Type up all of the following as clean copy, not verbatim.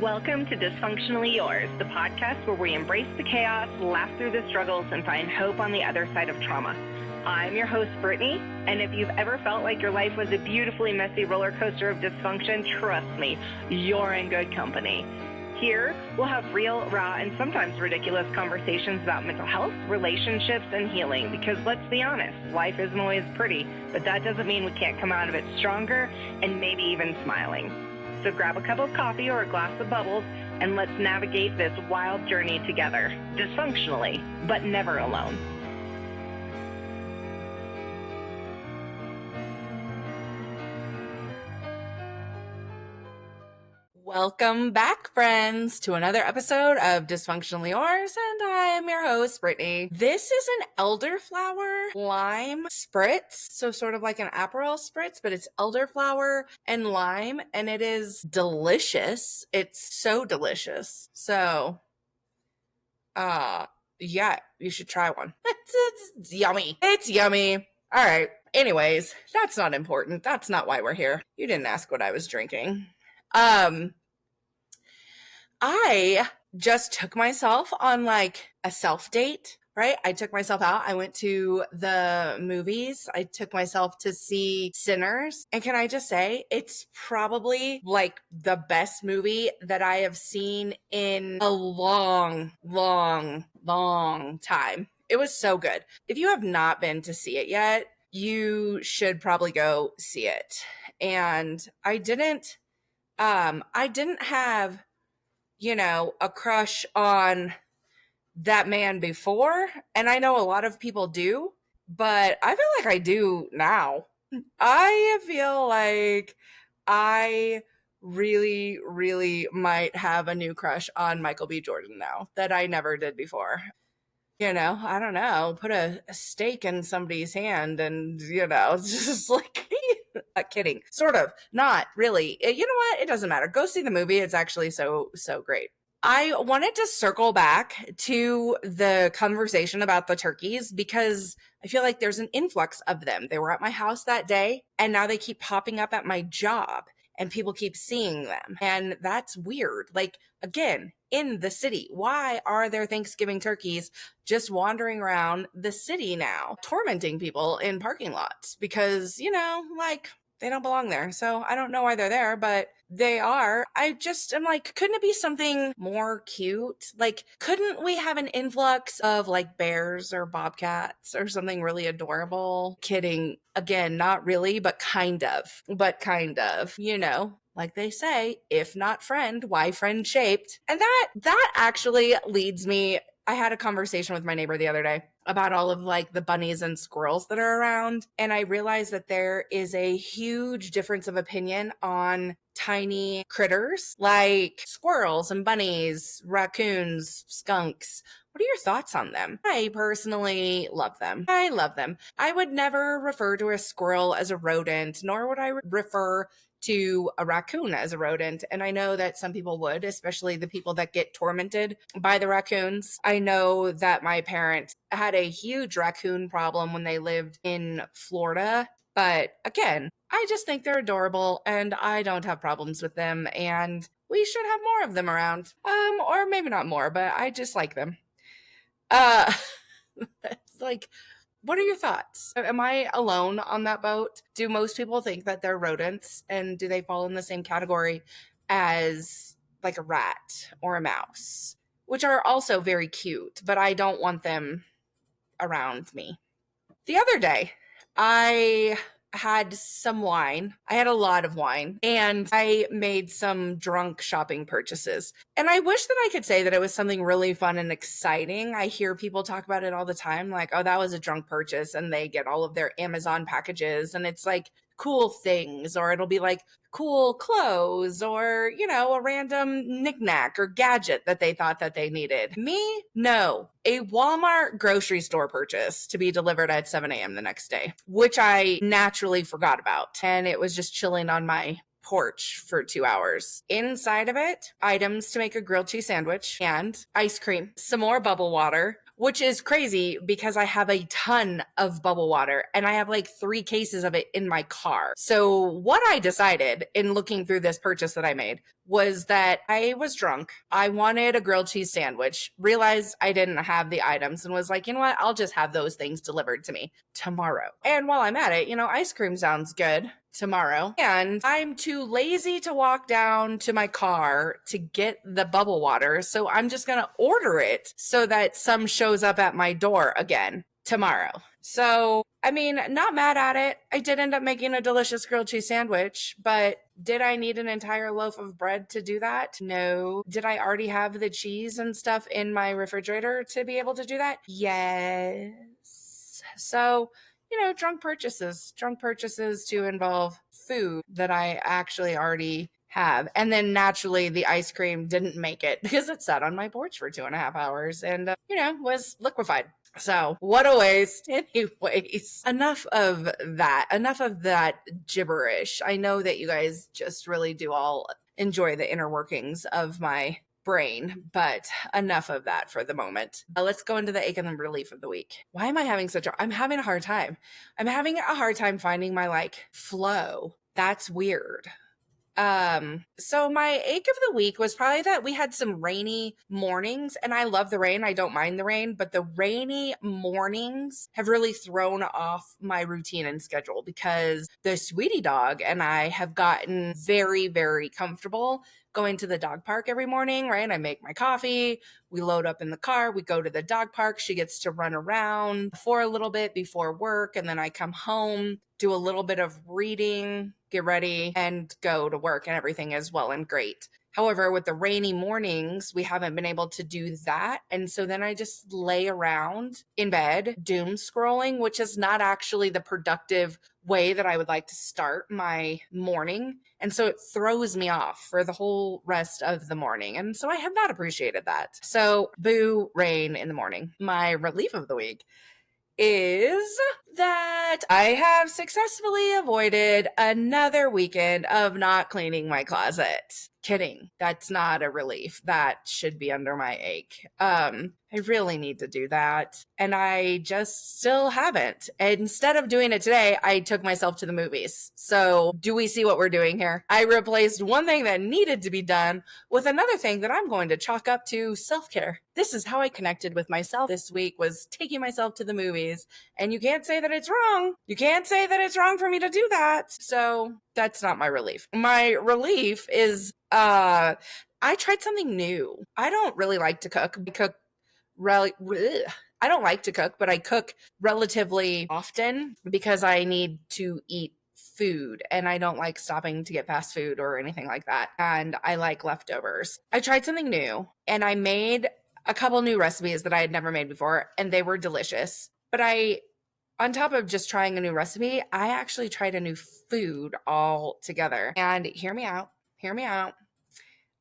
Welcome to Dysfunctionally Yours, the podcast where we embrace the chaos, laugh through the struggles, and find hope on the other side of trauma. I'm your host, Brittany, and if you've ever felt like your life was a beautifully messy roller coaster of dysfunction, trust me, you're in good company. Here, we'll have real, raw, and sometimes ridiculous conversations about mental health, relationships, and healing, because let's be honest, life isn't always pretty, but that doesn't mean we can't come out of it stronger and maybe even smiling. So grab a cup of coffee or a glass of bubbles, and let's navigate this wild journey together, dysfunctionally, but never alone. Welcome back, friends, to another episode of Dysfunctionally Ours, and I am your host, Brittany. This is an elderflower lime spritz, so sort of like an Aperol spritz, but it's elderflower and lime, and it is delicious. It's so delicious. So, yeah, you should try one. It's yummy. It's yummy. All right. Anyways, that's not important. That's not why we're here. You didn't ask what I was drinking. I just took myself on like a self date, right? I took myself out. I went to the movies. I took myself to see Sinners. And can I just say, it's probably like the best movie that I have seen in a long time. It was so good. If you have not been to see it yet, you should probably go see it. And I didn't have, a crush on that man before. And I know a lot of people do, but I feel like I do now. I feel like I really, really might have a new crush on Michael B. Jordan now that I never did before. I don't know, put a steak in somebody's hand and, just like, not kidding, sort of, not really. You know what? It doesn't matter. Go see the movie. It's actually so great. I wanted to circle back to the conversation about the turkeys because I feel like there's an influx of them. They were at my house that day, and now they keep popping up at my job. And people keep seeing them. And that's weird. Like, again, in the city, why are there Thanksgiving turkeys just wandering around the city now, tormenting people in parking lots? Because, they don't belong there. So I don't know why they're there, but they are. I just am like, couldn't it be something more cute? Like, couldn't we have an influx of like bears or bobcats or something really adorable? Kidding. Again, not really, but kind of, like they say, if not friend, why friend shaped? And that actually leads me. I had a conversation with my neighbor the other day about all of like the bunnies and squirrels that are around. And I realized that there is a huge difference of opinion on tiny critters like squirrels and bunnies, raccoons, skunks. What are your thoughts on them? I personally love them. I love them. I would never refer to a squirrel as a rodent, nor would I refer to a raccoon as a rodent. And I know that some people would, especially the people that get tormented by the raccoons. I know that my parents had a huge raccoon problem when they lived in Florida. But again, I just think they're adorable and I don't have problems with them. And we should have more of them around. Or maybe not more, but I just like them. It's like, what are your thoughts? Am I alone on that boat? Do most people think that they're rodents, and do they fall in the same category as like a rat or a mouse, which are also very cute, but I don't want them around me. The other day, I had some wine. I had a lot of wine, and I made some drunk shopping purchases. And I wish that I could say that it was something really fun and exciting. I hear people talk about it all the time, like, oh, that was a drunk purchase, and they get all of their Amazon packages, and it's like cool things, or it'll be like cool clothes, or, a random knickknack or gadget that they thought that they needed. Me? No. A Walmart grocery store purchase to be delivered at 7 a.m. the next day, which I naturally forgot about. And it was just chilling on my porch for 2 hours. Inside of it, items to make a grilled cheese sandwich and ice cream, some more bubble water, which is crazy because I have a ton of bubble water and I have like 3 cases of it in my car. So what I decided in looking through this purchase that I made was that I was drunk. I wanted a grilled cheese sandwich, realized I didn't have the items, and was like, you know what? I'll just have those things delivered to me tomorrow. And while I'm at it, ice cream sounds good tomorrow. And I'm too lazy to walk down to my car to get the bubble water. So I'm just going to order it so that some shows up at my door again tomorrow. So, not mad at it. I did end up making a delicious grilled cheese sandwich, but did I need an entire loaf of bread to do that? No. Did I already have the cheese and stuff in my refrigerator to be able to do that? Yes. So, drunk purchases to involve food that I actually already have. And then naturally the ice cream didn't make it because it sat on my porch for 2.5 hours and, was liquefied. So what a waste. Anyways, enough of that gibberish. I know that you guys just really do all enjoy the inner workings of my brain, but enough of that for the moment. Let's go into the ache and the relief of the week. Why am I having I'm having a hard time. I'm having a hard time finding my flow. That's weird. So my ache of the week was probably that we had some rainy mornings, and I love the rain. I don't mind the rain, but the rainy mornings have really thrown off my routine and schedule because the sweetie dog and I have gotten very, very comfortable going to the dog park every morning, right? I make my coffee, we load up in the car, we go to the dog park. She gets to run around for a little bit before work, and then I come home, do a little bit of reading, get ready, and go to work, and everything is well and great. However, with the rainy mornings, we haven't been able to do that. And so then I just lay around in bed, doom scrolling, which is not actually the productive way that I would like to start my morning. And so it throws me off for the whole rest of the morning. And so I have not appreciated that. So boo, rain in the morning. My relief of the week is that I have successfully avoided another weekend of not cleaning my closet. Kidding. That's not a relief. That should be under my ache. I really need to do that. And I just still haven't. Instead of doing it today, I took myself to the movies. So do we see what we're doing here? I replaced one thing that needed to be done with another thing that I'm going to chalk up to self-care. This is how I connected with myself this week, was taking myself to the movies. And you can't say that it's wrong. You can't say that it's wrong for me to do that. So that's not my relief. My relief is, I tried something new. I don't really like to cook. I don't like to cook, but I cook relatively often because I need to eat food and I don't like stopping to get fast food or anything like that. And I like leftovers. I tried something new and I made a couple new recipes that I had never made before, and they were delicious. But on top of just trying a new recipe, I actually tried a new food altogether. And hear me out.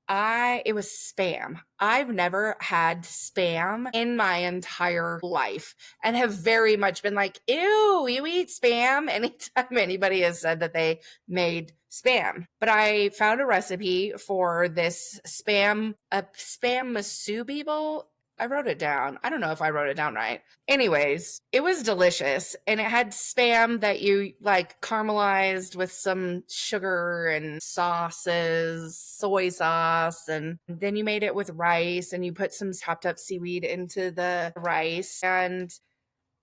It was Spam. I've never had Spam in my entire life and have very much been like, ew, you eat Spam? Anytime anybody has said that they made Spam. But I found a recipe for this Spam masubi bowl. I wrote it down. I don't know if I wrote it down right. Anyways, it was delicious, and it had Spam that you caramelized with some sugar and sauces, soy sauce, and then you made it with rice and you put some chopped up seaweed into the rice. And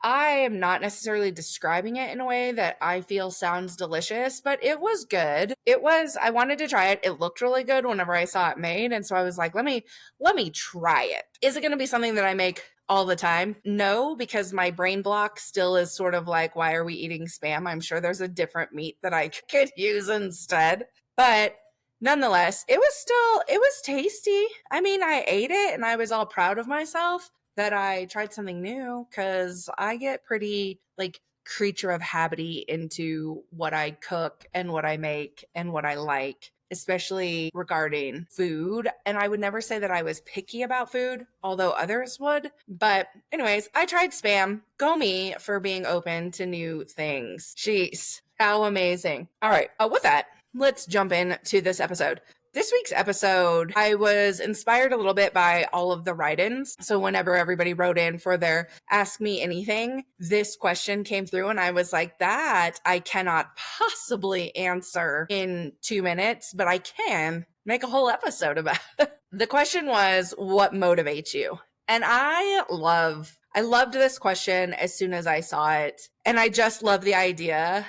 I am not necessarily describing it in a way that I feel sounds delicious, but it was good. I wanted to try it. It looked really good whenever I saw it made. And so I was like, let me try it. Is it going to be something that I make all the time? No, because my brain block still is sort of like, why are we eating Spam? I'm sure there's a different meat that I could use instead. But nonetheless, it was tasty. I ate it and I was all proud of myself that I tried something new, because I get pretty creature of habity into what I cook and what I make and what I like, especially regarding food. And I would never say that I was picky about food, although others would. But anyways, I tried Spam. Go me for being open to new things. Jeez, how amazing. All right, with that, let's jump into this episode. this week's episode, I was inspired a little bit by all of the write-ins. So whenever everybody wrote in for their Ask Me Anything, this question came through and I was like, that I cannot possibly answer in 2 minutes, but I can make a whole episode about it. The question was, what motivates you? And I loved this question as soon as I saw it. And I just love the idea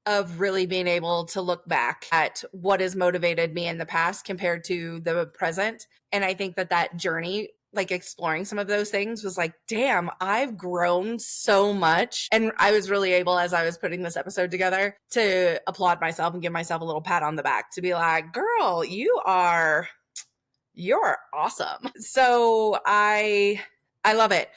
of really being able to look back at what has motivated me in the past compared to the present. And I think that journey, like exploring some of those things, was like, damn, I've grown so much. And I was really able, as I was putting this episode together, to applaud myself and give myself a little pat on the back to be like, girl, you're awesome. So I love it.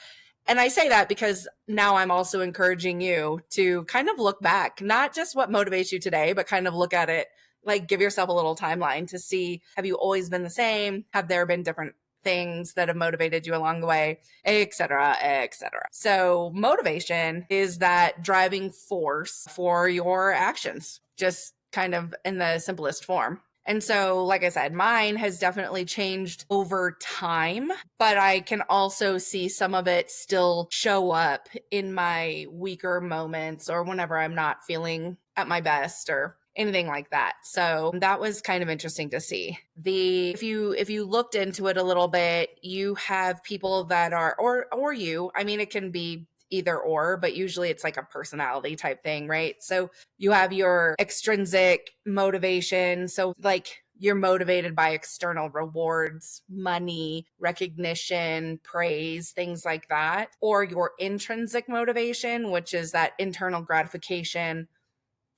And I say that because now I'm also encouraging you to kind of look back, not just what motivates you today, but kind of look at it, like give yourself a little timeline to see, have you always been the same? Have there been different things that have motivated you along the way, et cetera, et cetera. So motivation is that driving force for your actions, just kind of in the simplest form. And so, like I said, mine has definitely changed over time, but I can also see some of it still show up in my weaker moments or whenever I'm not feeling at my best or anything like that. So that was kind of interesting to see. If you looked into it a little bit, you have people that are, or you, I mean, it can be either or, but usually it's like a personality type thing, right? So you have your extrinsic motivation. So like you're motivated by external rewards, money, recognition, praise, things like that. Or your intrinsic motivation, which is that internal gratification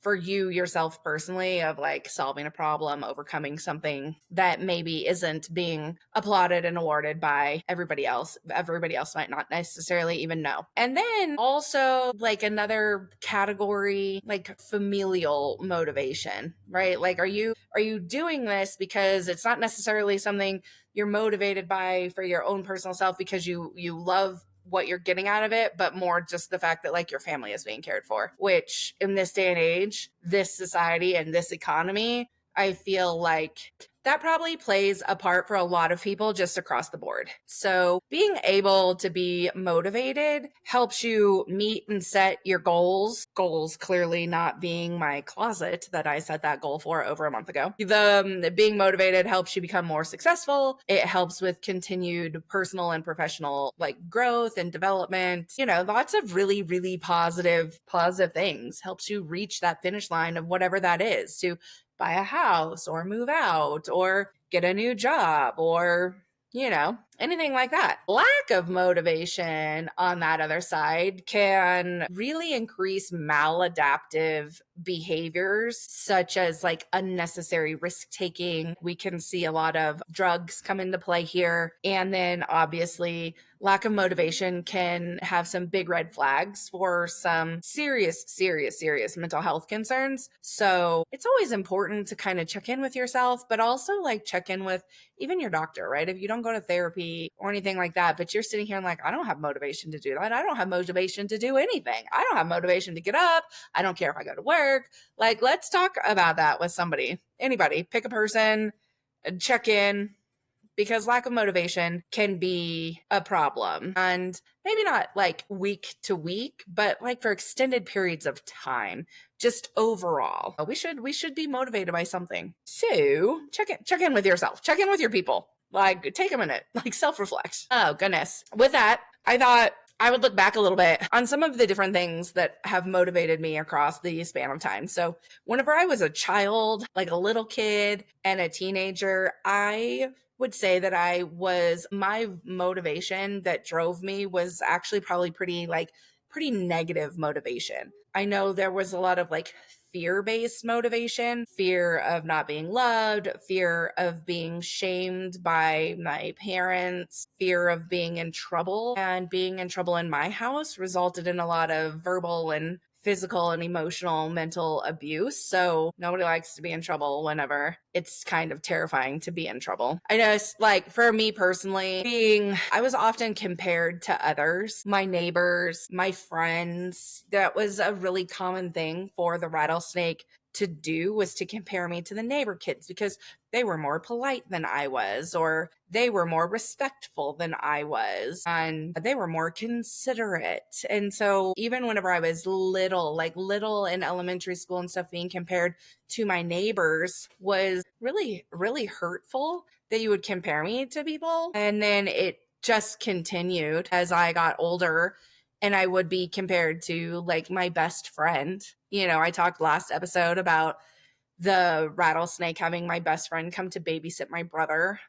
for you yourself personally, of like solving a problem, overcoming something that maybe isn't being applauded and awarded by everybody else. Everybody else might not necessarily even know. And then also like another category, like familial motivation, right? Like, are you doing this because it's not necessarily something you're motivated by for your own personal self because you love what you're getting out of it, but more just the fact that like your family is being cared for, which in this day and age, this society and this economy, I feel like that probably plays a part for a lot of people just across the board. So being able to be motivated helps you meet and set your goals. Goals clearly not being my closet that I set that goal for over a month ago. The being motivated helps you become more successful. It helps with continued personal and professional like growth and development. You know, lots of really, really positive things. Helps you reach that finish line of whatever that is, to buy a house or move out or get a new job or, you know, anything like that. Lack of motivation on that other side can really increase maladaptive behaviors, such as like unnecessary risk taking. We can see a lot of drugs come into play here. And then obviously, lack of motivation can have some big red flags for some serious mental health concerns. So it's always important to kind of check in with yourself, but also like check in with even your doctor, right? If you don't go to therapy or anything like that, but you're sitting here and like, I don't have motivation to do that. I don't have motivation to do anything. I don't have motivation to get up. I don't care if I go to work. Like, let's talk about that with somebody, anybody, pick a person, check in, because lack of motivation can be a problem. And maybe not like week to week, but like for extended periods of time, just overall. We should be motivated by something. So check in with yourself, check in with your people. Like, take a minute, like self-reflect. Oh goodness. With that, I thought I would look back a little bit on some of the different things that have motivated me across the span of time. So whenever I was a child, like a little kid and a teenager, I would say that my motivation that drove me was actually probably pretty negative motivation. I know there was a lot of like fear-based motivation, fear of not being loved, fear of being shamed by my parents, fear of being in trouble. And being in trouble in my house resulted in a lot of verbal and physical and emotional mental abuse. So nobody likes to be in trouble whenever it's kind of terrifying to be in trouble. I know, like for me personally, I was often compared to others, my neighbors, my friends. That was a really common thing for the rattlesnake to do was to compare me to the neighbor kids because they were more polite than I was, or they were more respectful than I was, and they were more considerate. And so even whenever I was little, like little in elementary school and stuff, being compared to my neighbors was really, really hurtful that you would compare me to people. And then it just continued as I got older, and I would be compared to like my best friend. You know, I talked last episode about the rattlesnake having my best friend come to babysit my brother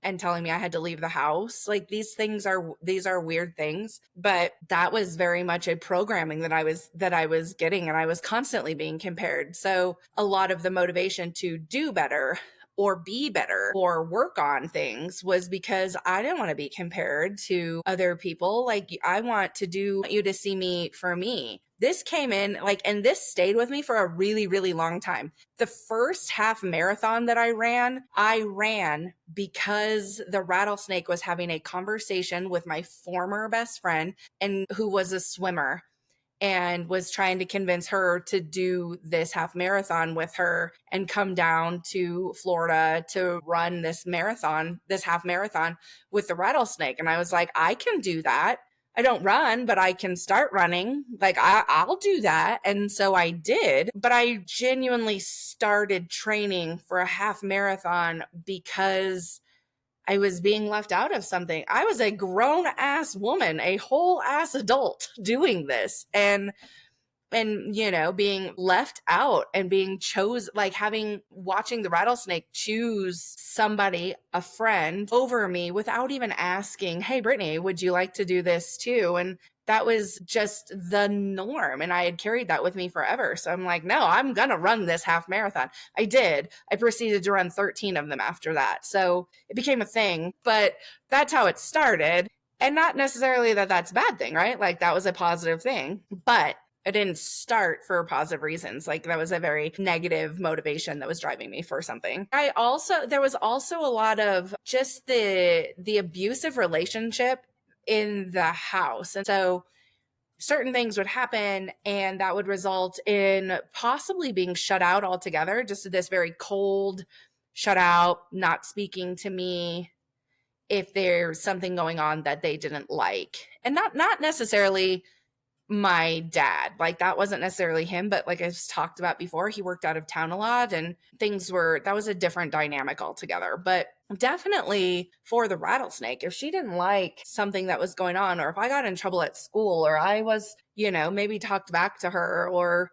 and telling me I had to leave the house. Like these are weird things, but that was very much a programming that I was getting, and I was constantly being compared. So a lot of the motivation to do better or be better or work on things was because I didn't want to be compared to other people. Like I want you to see me for me. This came in like, and this stayed with me for a really, really long time. The first half marathon that I ran because the rattlesnake was having a conversation with my former best friend and who was a swimmer, and was trying to convince her to do this half marathon with her and come down to Florida to run this half marathon with the rattlesnake. And I was like, I can do that. I don't run, but I can start running. Like I'll do that. And so I did, but I genuinely started training for a half marathon because I was being left out of something. I was a grown ass woman, a whole ass adult doing this. And you know, being left out and being like watching the rattlesnake choose somebody, a friend, over me without even asking, hey, Brittany, would you like to do this too? And that was just the norm. And I had carried that with me forever. So I'm like, no, I'm going to run this half marathon. I did. I proceeded to run 13 of them after that. So it became a thing, but that's how it started. And not necessarily that that's a bad thing, right? Like that was a positive thing, but I didn't start for positive reasons. Like that was a very negative motivation that was driving me for something. There was also a lot of just the abusive relationship in the house. And so certain things would happen and that would result in possibly being shut out altogether, just this very cold, shut out, not speaking to me if there's something going on that they didn't like. And not necessarily my dad, like that wasn't necessarily him, but like I've talked about before, he worked out of town a lot and that was a different dynamic altogether. But definitely for the rattlesnake, if she didn't like something that was going on, or if I got in trouble at school, or I was, you know, maybe talked back to her, or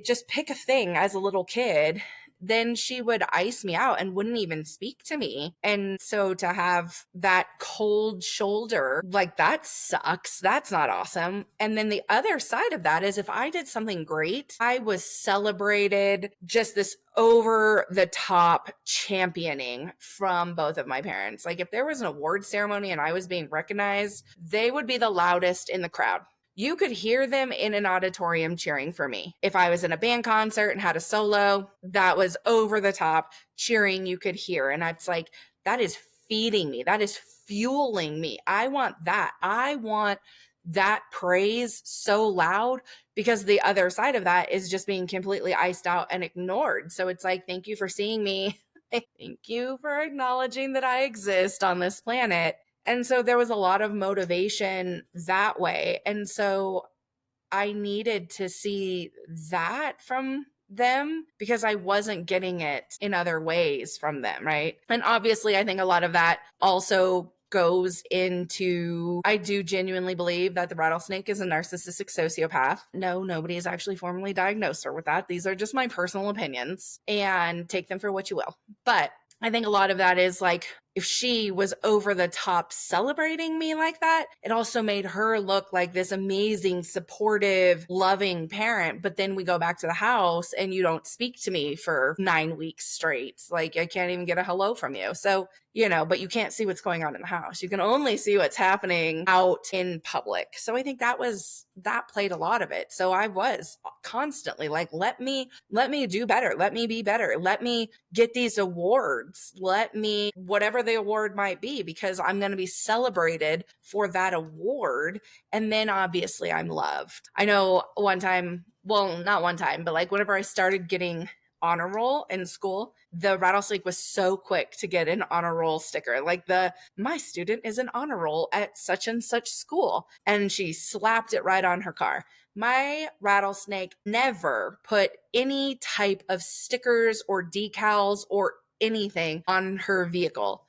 just pick a thing as a little kid, then she would ice me out and wouldn't even speak to me. And so to have that cold shoulder, like that sucks. That's not awesome. And then the other side of that is if I did something great, I was celebrated, just this over the top championing from both of my parents. Like if there was an award ceremony and I was being recognized, they would be the loudest in the crowd. You could hear them in an auditorium cheering for me. If I was in a band concert and had a solo, that was over the top cheering you could hear. And it's like, that is feeding me. That is fueling me. I want that. I want that praise so loud, because the other side of that is just being completely iced out and ignored. So it's like, thank you for seeing me. Thank you for acknowledging that I exist on this planet. And so there was a lot of motivation that way. And so I needed to see that from them because I wasn't getting it in other ways from them, right? And obviously, I think a lot of that also goes into, I do genuinely believe that the rattlesnake is a narcissistic sociopath. No, nobody has actually formally diagnosed her with that. These are just my personal opinions, and take them for what you will. But I think a lot of that is like, if she was over the top celebrating me like that, it also made her look like this amazing, supportive, loving parent. But then we go back to the house and you don't speak to me for 9 weeks straight. Like I can't even get a hello from you. So, you know, but you can't see what's going on in the house. You can only see what's happening out in public. So I think that played a lot of it. So I was constantly like, let me do better. Let me be better. Let me get these awards. Let me, whatever whatever the award might be, because I'm going to be celebrated for that award. And then obviously I'm loved. I know one time, well, not one time, but like whenever I started getting honor roll in school, the rattlesnake was so quick to get an honor roll sticker. Like my student is an honor roll at such and such school. And she slapped it right on her car. My rattlesnake never put any type of stickers or decals or anything on her vehicle.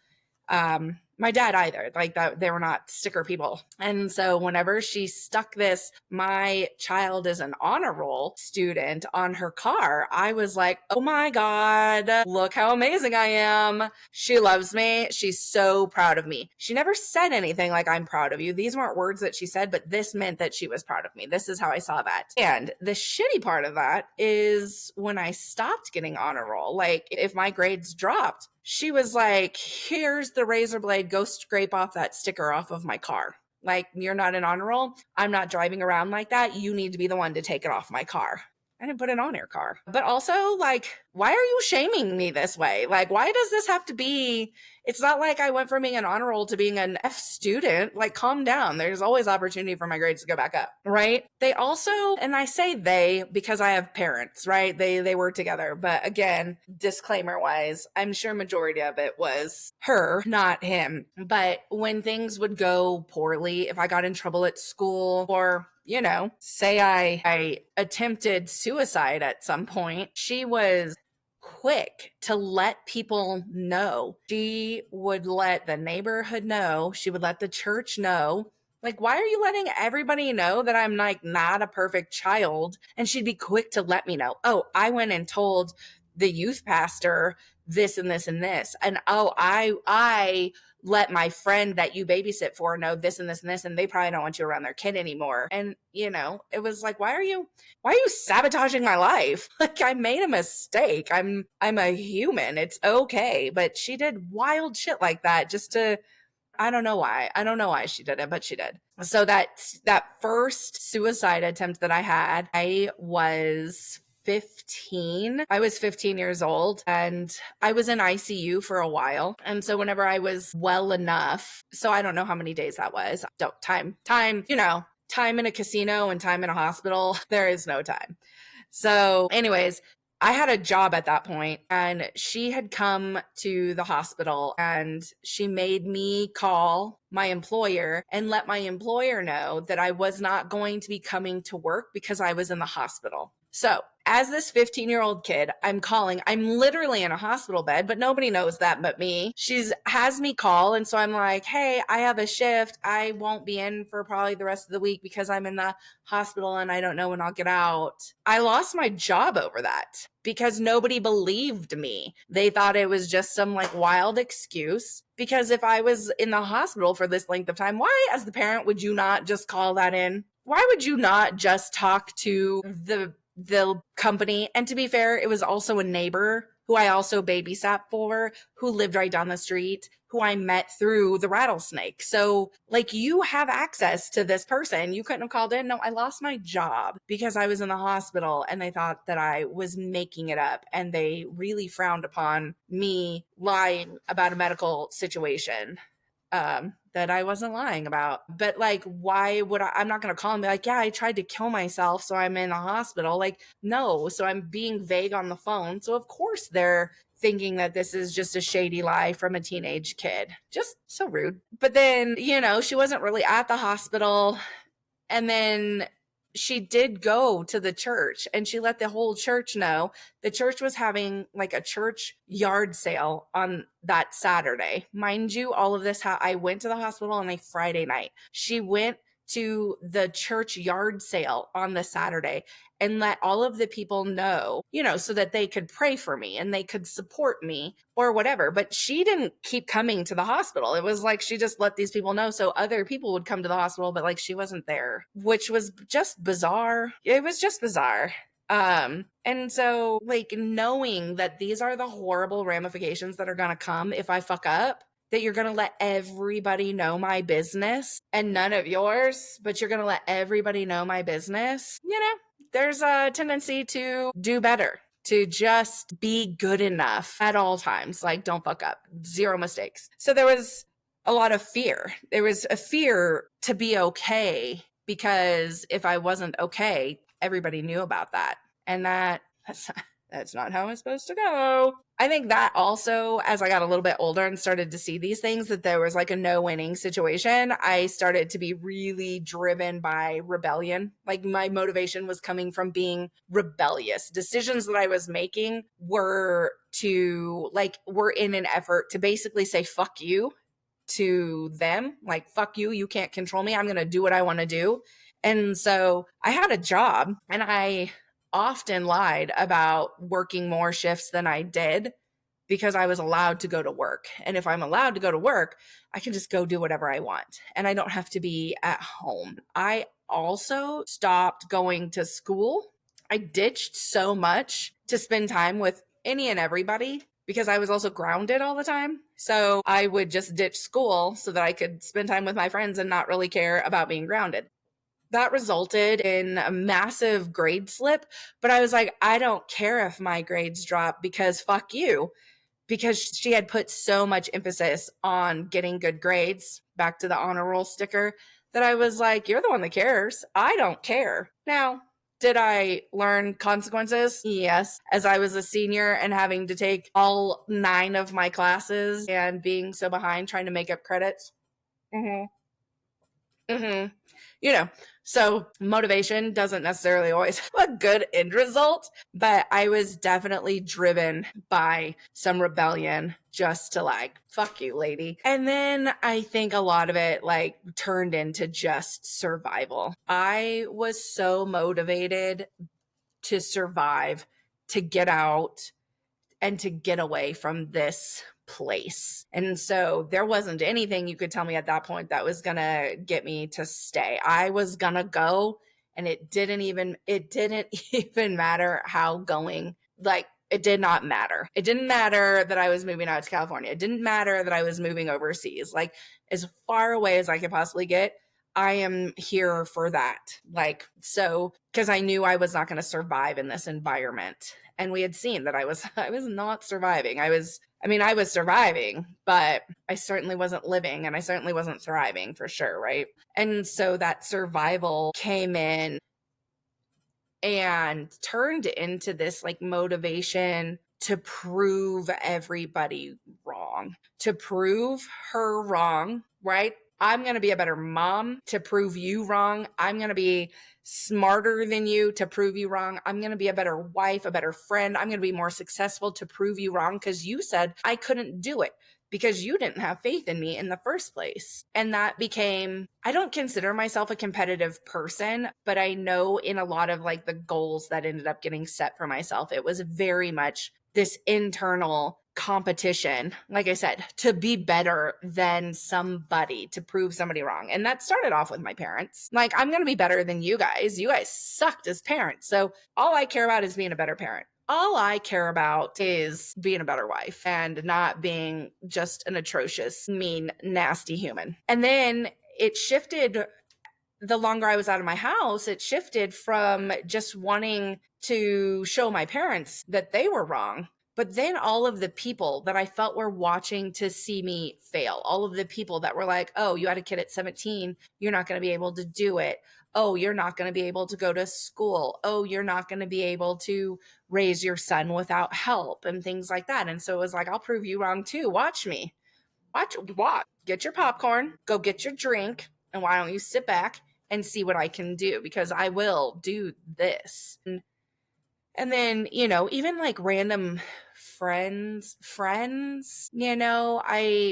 My dad either, like that, they were not sticker people. And so whenever she stuck this, my child is an honor roll student on her car, I was like, oh my God, look how amazing I am. She loves me. She's so proud of me. She never said anything like, I'm proud of you. These weren't words that she said, but this meant that she was proud of me. This is how I saw that. And the shitty part of that is when I stopped getting honor roll, like if my grades dropped, she was like, here's the razor blade, go scrape off that sticker off of my car. Like, you're not an honor roll. I'm not driving around like that. You need to be the one to take it off my car. I didn't put it on your car. But also, like, why are you shaming me this way? Like, why does this have to be? It's not like I went from being an honor roll to being an F student. Like, calm down. There's always opportunity for my grades to go back up, right? They also, and I say they because I have parents, right? They work together. But again, disclaimer wise, I'm sure majority of it was her, not him. But when things would go poorly, if I got in trouble at school or say I attempted suicide at some point, she was quick to let people know. She would let the neighborhood know. She would let the church know. Like, why are you letting everybody know that I'm like not a perfect child? And she'd be quick to let me know. Oh, I went and told the youth pastor this and this and this. And oh, I let my friend that you babysit for know this and this and this, and they probably don't want you around their kid anymore. And it was like, why are you sabotaging my life? Like, I made a mistake. I'm a human. It's okay. But she did wild shit like that just to, I don't know why she did it, but she did. So that first suicide attempt that I had, I was 15. I was 15 years old and I was in ICU for a while. And so whenever I was well enough, so I don't know how many days that was. Time, time in a casino and time in a hospital, there is no time. So anyways, I had a job at that point and she had come to the hospital and she made me call my employer and let my employer know that I was not going to be coming to work because I was in the hospital. So as this 15-year-old kid, I'm literally in a hospital bed, but nobody knows that but me. Has me call. And so I'm like, hey, I have a shift. I won't be in for probably the rest of the week because I'm in the hospital and I don't know when I'll get out. I lost my job over that because nobody believed me. They thought it was just some like wild excuse. Because if I was in the hospital for this length of time, why as the parent would you not just call that in? Why would you not just talk to the company? And to be fair, it was also a neighbor who I also babysat for, who lived right down the street, who I met through the rattlesnake. So like, you have access to this person. You couldn't have called in. No, I lost my job because I was in the hospital and they thought that I was making it up. And they really frowned upon me lying about a medical situation. That I wasn't lying about. But like, why would I'm not going to call and be like, yeah, I tried to kill myself, so I'm in the hospital. Like, no. So I'm being vague on the phone. So of course they're thinking that this is just a shady lie from a teenage kid. Just so rude. But then, she wasn't really at the hospital. And then she did go to the church and she let the whole church know. The church was having like a church yard sale on that Saturday. Mind you, all of this, I went to the hospital on a Friday night. She went to the church yard sale on the Saturday and let all of the people know, so that they could pray for me and they could support me or whatever. But she didn't keep coming to the hospital. It was like she just let these people know so other people would come to the hospital, but like she wasn't there, which was just bizarre. It was just bizarre. And so like knowing that these are the horrible ramifications that are going to come if I fuck up, that you're going to let everybody know my business and none of yours, but you're going to let everybody know my business, there's a tendency to do better. to just be good enough at all times. Like, don't fuck up, 0 mistakes. So there was a lot of fear. There was a fear to be okay, because if I wasn't okay, everybody knew about that. And that's not how it's supposed to go. I think that also, as I got a little bit older and started to see these things, that there was like a no-winning situation, I started to be really driven by rebellion. Like, my motivation was coming from being rebellious. Decisions that I was making were in an effort to basically say fuck you to them. Like, fuck you, you can't control me. I'm going to do what I want to do. And so I had a job, and I often lied about working more shifts than I did because I was allowed to go to work. And if I'm allowed to go to work, I can just go do whatever I want, and I don't have to be at home. I also stopped going to school. I ditched so much to spend time with any and everybody because I was also grounded all the time. So I would just ditch school so that I could spend time with my friends and not really care about being grounded. That resulted in a massive grade slip, but I was like, I don't care if my grades drop because fuck you. Because she had put so much emphasis on getting good grades, back to the honor roll sticker, that I was like, you're the one that cares. I don't care. Now, did I learn consequences? Yes. As I was a senior and having to take all 9 of my classes and being so behind trying to make up credits. So motivation doesn't necessarily always have a good end result, but I was definitely driven by some rebellion just to like, fuck you, lady. And then I think a lot of it like turned into just survival. I was so motivated to survive, to get out, and to get away from this place. And so there wasn't anything you could tell me at that point that was going to get me to stay. I was going to go, and it didn't even matter how going, like, it did not matter. It didn't matter that I was moving out to California. It didn't matter that I was moving overseas. Like, as far away as I could possibly get, I am here for that. Like, so, because I knew I was not going to survive in this environment. And we had seen that I was not surviving. I was surviving, but I certainly wasn't living, and I certainly wasn't thriving for sure, right? And so that survival came in and turned into this like motivation to prove everybody wrong, to prove her wrong, right? I'm going to be a better mom to prove you wrong. I'm going to be smarter than you to prove you wrong. I'm going to be a better wife, a better friend. I'm going to be more successful to prove you wrong because you said I couldn't do it because you didn't have faith in me in the first place. And that became, I don't consider myself a competitive person, but I know in a lot of like the goals that ended up getting set for myself, it was very much this internal competition, like I said, to be better than somebody, to prove somebody wrong. And that started off with my parents. Like, I'm going to be better than you guys. You guys sucked as parents. So all I care about is being a better parent. All I care about is being a better wife and not being just an atrocious, mean, nasty human. And then it shifted. The longer I was out of my house, it shifted from just wanting to show my parents that they were wrong. But then all of the people that I felt were watching to see me fail, all of the people that were like, oh, you had a kid at 17, you're not going to be able to do it. Oh, you're not going to be able to go to school. Oh, you're not going to be able to raise your son without help and things like that. And so it was like, I'll prove you wrong too. Watch me. Watch. Get your popcorn, go get your drink, and why don't you sit back and see what I can do, because I will do this. And then, even like random friends, I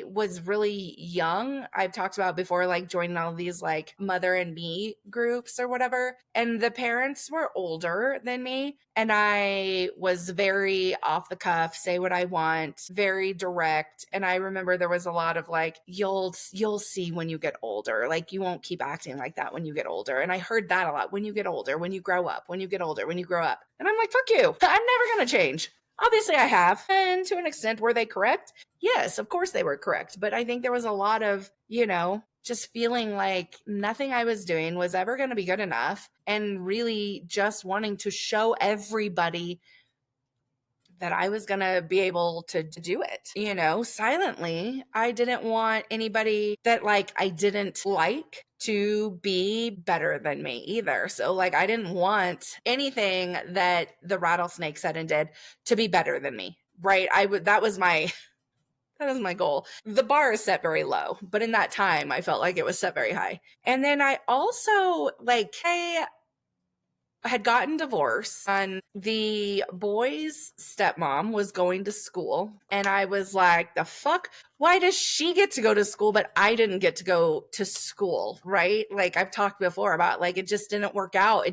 was really young. I've talked about before, like joining all of these like mother and me groups or whatever. And the parents were older than me. And I was very off the cuff, say what I want, very direct. And I remember there was a lot of like, you'll see when you get older, like you won't keep acting like that when you get older. And I heard that a lot. When you get older, when you grow up, when you get older, when you grow up. And I'm like, fuck you. I'm never going to change. Obviously I have. And to an extent, were they correct? Yes, of course they were correct. But I think there was a lot of, just feeling like nothing I was doing was ever going to be good enough, and really just wanting to show everybody that I was going to be able to do it, you know, silently. I didn't want anybody that like I didn't like to be better than me either. So like I didn't want anything that the rattlesnake said and did to be better than me. Right? That was my goal. The bar is set very low, but in that time I felt like it was set very high. And then I also like I had gotten divorced and the boy's stepmom was going to school. And I was like, the fuck? Why does she get to go to school, but I didn't get to go to school? Right? Like I've talked before about like, it just didn't work out.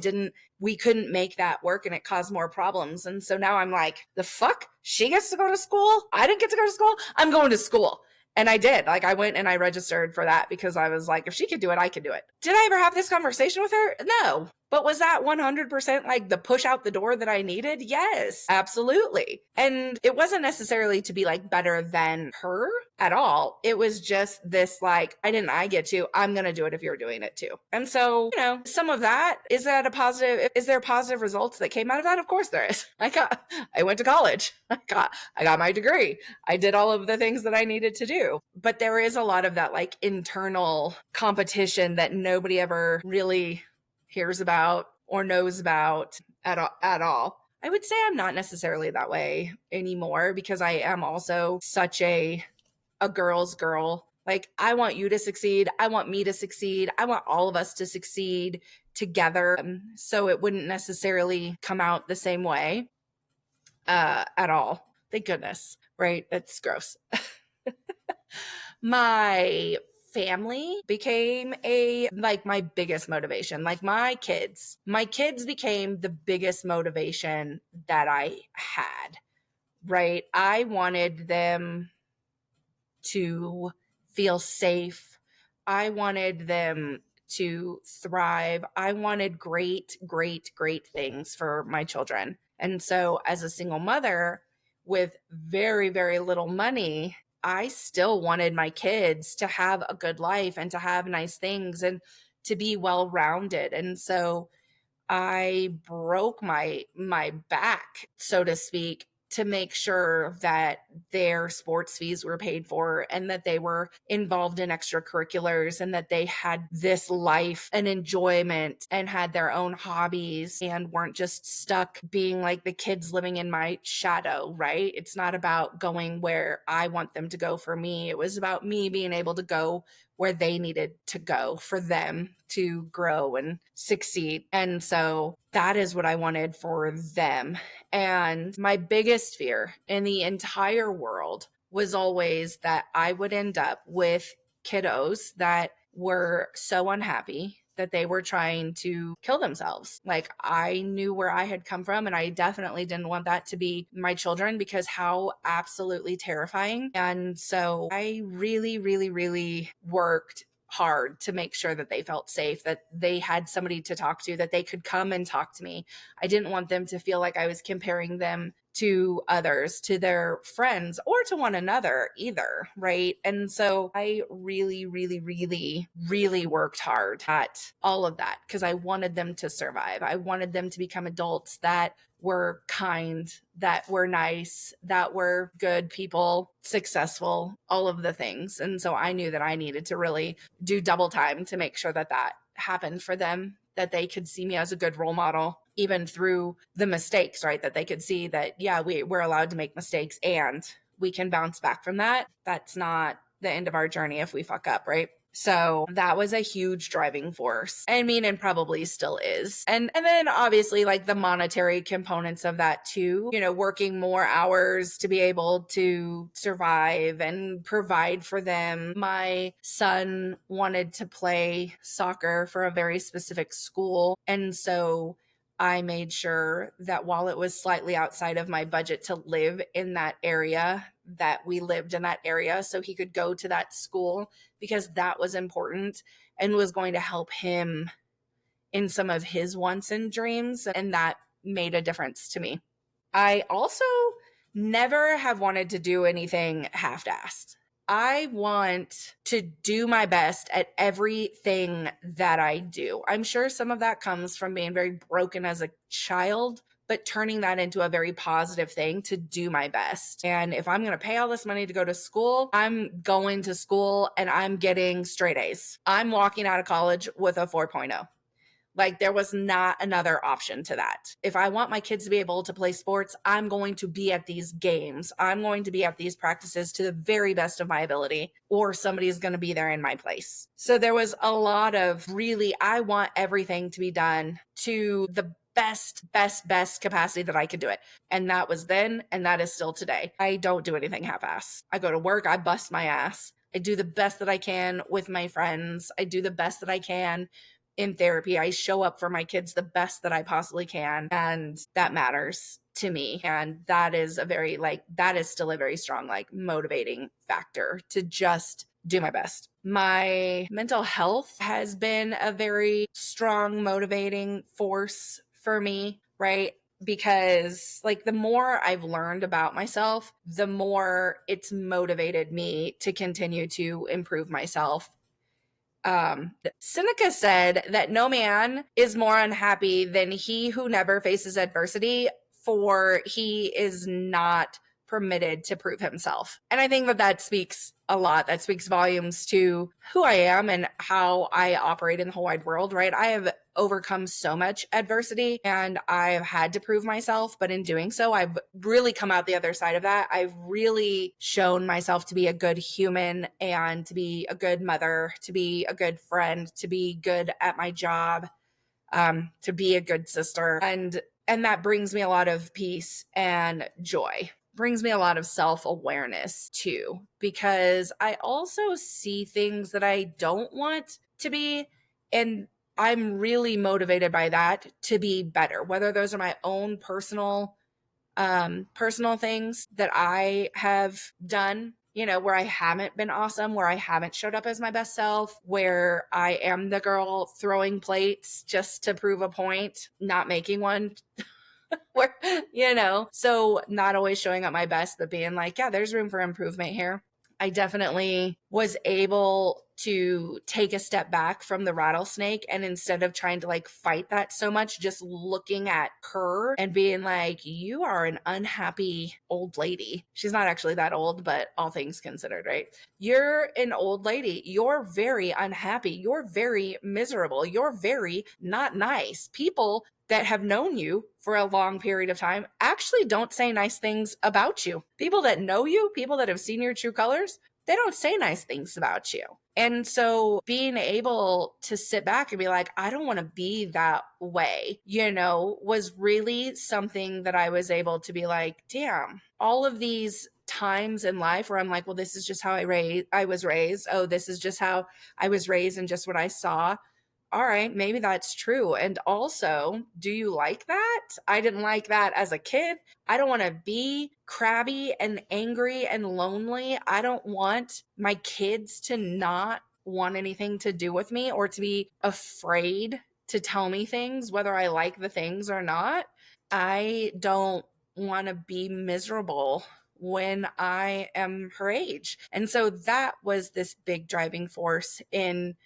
We couldn't make that work and it caused more problems. And so now I'm like, the fuck? She gets to go to school? I didn't get to go to school? I'm going to school. And I did. Like I went and I registered for that because I was like, if she could do it, I could do it. Did I ever have this conversation with her? No. But was that 100% like the push out the door that I needed? Yes, absolutely. And it wasn't necessarily to be like better than her at all. It was just this like, I get to, I'm going to do it if you're doing it too. And so, you know, some of that, is there positive results that came out of that? Of course there is. I went to college. I got my degree. I did all of the things that I needed to do. But there is a lot of that like internal competition that nobody ever really hears about or knows about at all. I would say I'm not necessarily that way anymore because I am also such a girl's girl. Like I want you to succeed. I want me to succeed. I want all of us to succeed together. So it wouldn't necessarily come out the same way at all. Thank goodness, right? That's gross. My family became my biggest motivation. Like my kids became the biggest motivation that I had, right? I wanted them to feel safe. I wanted them to thrive. I wanted great, great, great things for my children. And so as a single mother with very, very little money, I still wanted my kids to have a good life and to have nice things and to be well-rounded. And so I broke my back, so to speak, to make sure that their sports fees were paid for and that they were involved in extracurriculars and that they had this life and enjoyment and had their own hobbies and weren't just stuck being like the kids living in my shadow, right? It's not about going where I want them to go for me. It was about me being able to go where they needed to go for them to grow and succeed. And so that is what I wanted for them. And my biggest fear in the entire world was always that I would end up with kiddos that were so unhappy that they were trying to kill themselves. Like I knew where I had come from and I definitely didn't want that to be my children because how absolutely terrifying. And so I really, really, really worked hard to make sure that they felt safe, that they had somebody to talk to, that they could come and talk to me. I didn't want them to feel like I was comparing them to others, to their friends, or to one another either, right? And so I really, really, really, really worked hard at all of that because I wanted them to survive. I wanted them to become adults that were kind, that were nice, that were good people, successful, all of the things. And so I knew that I needed to really do double time to make sure that that happened for them, that they could see me as a good role model, even through the mistakes, right? That they could see that, yeah, we're allowed to make mistakes and we can bounce back from that. That's not the end of our journey if we fuck up, right? So that was a huge driving force. I mean, and probably still is. And then obviously like the monetary components of that too, you know, working more hours to be able to survive and provide for them. My son wanted to play soccer for a very specific school. And so I made sure that while it was slightly outside of my budget to live in that area, that we lived in that area so he could go to that school because that was important and was going to help him in some of his wants and dreams. And that made a difference to me. I also never have wanted to do anything half-assed. I want to do my best at everything that I do. I'm sure some of that comes from being very broken as a child, but turning that into a very positive thing to do my best. And if I'm going to pay all this money to go to school, I'm going to school and I'm getting straight A's. I'm walking out of college with a 4.0. Like, there was not another option to that. If I want my kids to be able to play sports, I'm going to be at these games. I'm going to be at these practices to the very best of my ability, or somebody's going to be there in my place. So there was a lot of really, I want everything to be done to the best capacity that I could do it. And that was then, and that is still today. I don't do anything half-ass. I go to work, I bust my ass. I do the best that I can with my friends. I do the best that I can in therapy. I show up for my kids the best that I possibly can. And that matters to me. And that is that is still a very strong, motivating factor to just do my best. My mental health has been a very strong motivating force for me, right? Because the more I've learned about myself, the more it's motivated me to continue to improve myself. Seneca said that no man is more unhappy than he who never faces adversity, for he is not permitted to prove himself. And I think that speaks a lot. That speaks volumes to who I am and how I operate in the whole wide world, right? I have overcome so much adversity and I've had to prove myself, but in doing so, I've really come out the other side of that. I've really shown myself to be a good human and to be a good mother, to be a good friend, to be good at my job, to be a good sister. And that brings me a lot of peace and joy. Brings me a lot of self-awareness too, because I also see things that I don't want to be, and I'm really motivated by that to be better, whether those are my own personal things that I have done, where I haven't been awesome, where I haven't showed up as my best self, where I am the girl throwing plates just to prove a point, not making one. Where, so not always showing up my best, but being like, yeah, there's room for improvement here. I definitely was able to take a step back from the rattlesnake, and instead of trying to fight that so much, just looking at her and being like, you are an unhappy old lady. She's not actually that old, but all things considered, right? You're an old lady. You're very unhappy. You're very miserable. You're very not nice. People that have known you for a long period of time actually don't say nice things about you. People that know you, people that have seen your true colors, they don't say nice things about you. And so being able to sit back and be like, I don't want to be that way, was really something that I was able to be like, damn, all of these times in life where I'm like, well, this is just how I was raised. Oh, this is just how I was raised and just what I saw. All right, maybe that's true. And also, do you like that? I didn't like that as a kid. I don't want to be crabby and angry and lonely. I don't want my kids to not want anything to do with me or to be afraid to tell me things, whether I like the things or not. I don't want to be miserable when I am her age. And so that was this big driving force in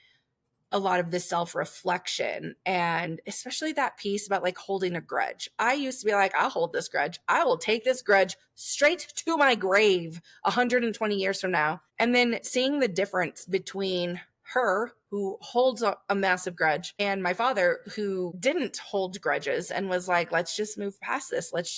a lot of the self-reflection, and especially that piece about holding a grudge. I used to be like, I'll hold this grudge. I will take this grudge straight to my grave 120 years from now. And then seeing the difference between her, who holds a massive grudge, and my father, who didn't hold grudges and was like, let's just move past this. Let's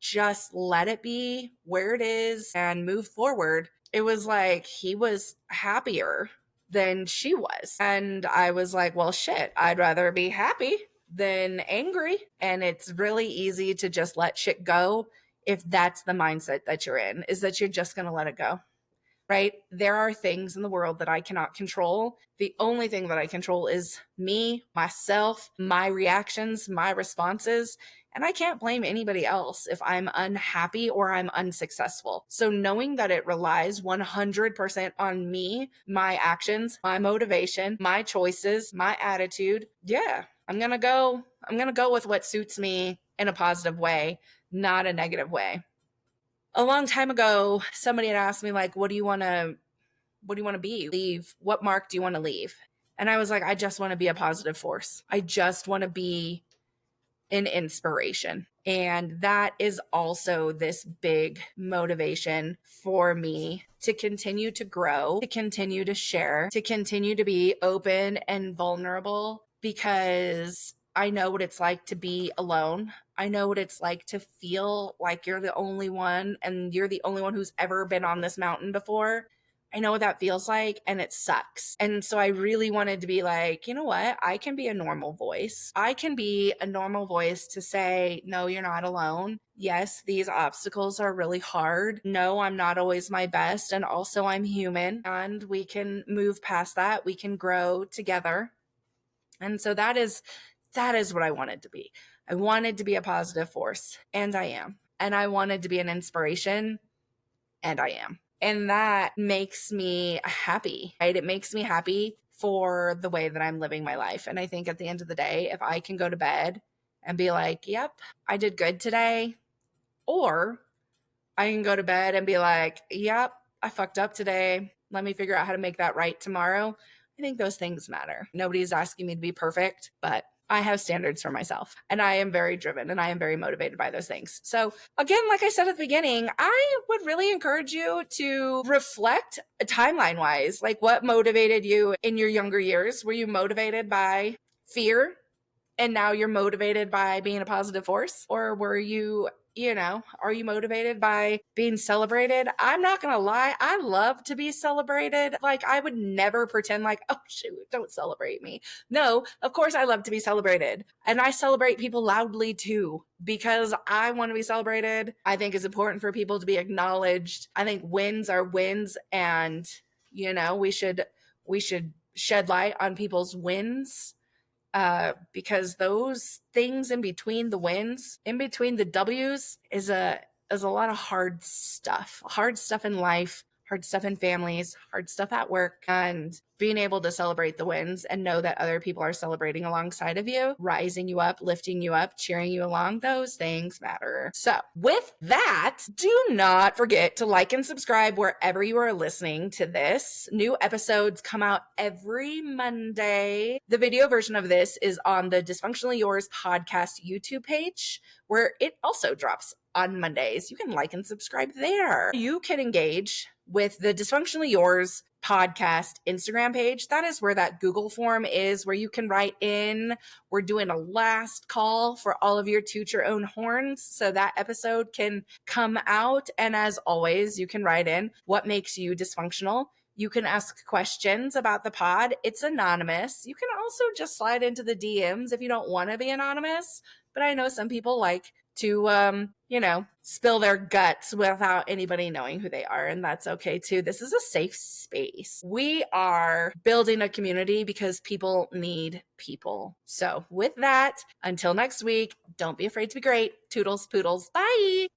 just let it be where it is and move forward. It was like he was happier than she was. And I was like, well, shit, I'd rather be happy than angry. And it's really easy to just let shit go if that's the mindset that you're in, is that you're just going to let it go, right? There are things in the world that I cannot control. The only thing that I control is me, myself, my reactions, my responses. And I can't blame anybody else if I'm unhappy or I'm unsuccessful. So knowing that it relies 100% on me, my actions, my motivation, my choices, my attitude, yeah, I'm going to go with what suits me in a positive way, not a negative way. A long time ago, somebody had asked me, what do you want to be? Leave? What mark do you want to leave? And I was like, I just want to be a positive force. I just want to be an inspiration. And that is also this big motivation for me to continue to grow, to continue to share, to continue to be open and vulnerable, because I know what it's like to be alone. I know what it's like to feel like you're the only one and you're the only one who's ever been on this mountain before. I know what that feels like, and it sucks. And so I really wanted to be like, you know what? I can be a normal voice. I can be a normal voice to say, no, you're not alone. Yes, these obstacles are really hard. No, I'm not always my best. And also, I'm human, and we can move past that. We can grow together. And so that is what I wanted to be. I wanted to be a positive force, and I am. And I wanted to be an inspiration, and I am. And that makes me happy, right? It makes me happy for the way that I'm living my life. And I think at the end of the day, if I can go to bed and be like, yep, I did good today, or I can go to bed and be like, yep, I fucked up today. Let me figure out how to make that right tomorrow. I think those things matter. Nobody's asking me to be perfect, but I have standards for myself, and I am very driven, and I am very motivated by those things. So again, like I said at the beginning, I would really encourage you to reflect timeline wise, like what motivated you in your younger years. Were you motivated by fear, and now you're motivated by being a positive force? Or were you, are you motivated by being celebrated? I'm not going to lie. I love to be celebrated. Like, I would never pretend like, oh, shoot, don't celebrate me. No, of course I love to be celebrated. And I celebrate people loudly too, because I want to be celebrated. I think it's important for people to be acknowledged. I think wins are wins. And, we should shed light on people's wins. Because those things in between the wins, in between the W's, is a lot of hard stuff in life, hard stuff in families, hard stuff at work. And being able to celebrate the wins and know that other people are celebrating alongside of you, rising you up, lifting you up, cheering you along, those things matter. So with that, do not forget to like and subscribe wherever you are listening to this. New episodes come out every Monday. The video version of this is on the Dysfunctionally Yours podcast YouTube page, where it also drops on Mondays. You can like and subscribe there. You can engage with the Dysfunctionally Yours podcast Instagram page. That is where that Google form is, where you can write in. We're doing a last call for all of your toot your own horns, so that episode can come out. And as always, you can write in what makes you dysfunctional. You can ask questions about the pod. It's anonymous. You can also just slide into the DMs if you don't want to be anonymous. But I know some people like to, spill their guts without anybody knowing who they are. And that's okay too. This is a safe space. We are building a community because people need people. So with that, until next week, don't be afraid to be great. Toodles, poodles. Bye.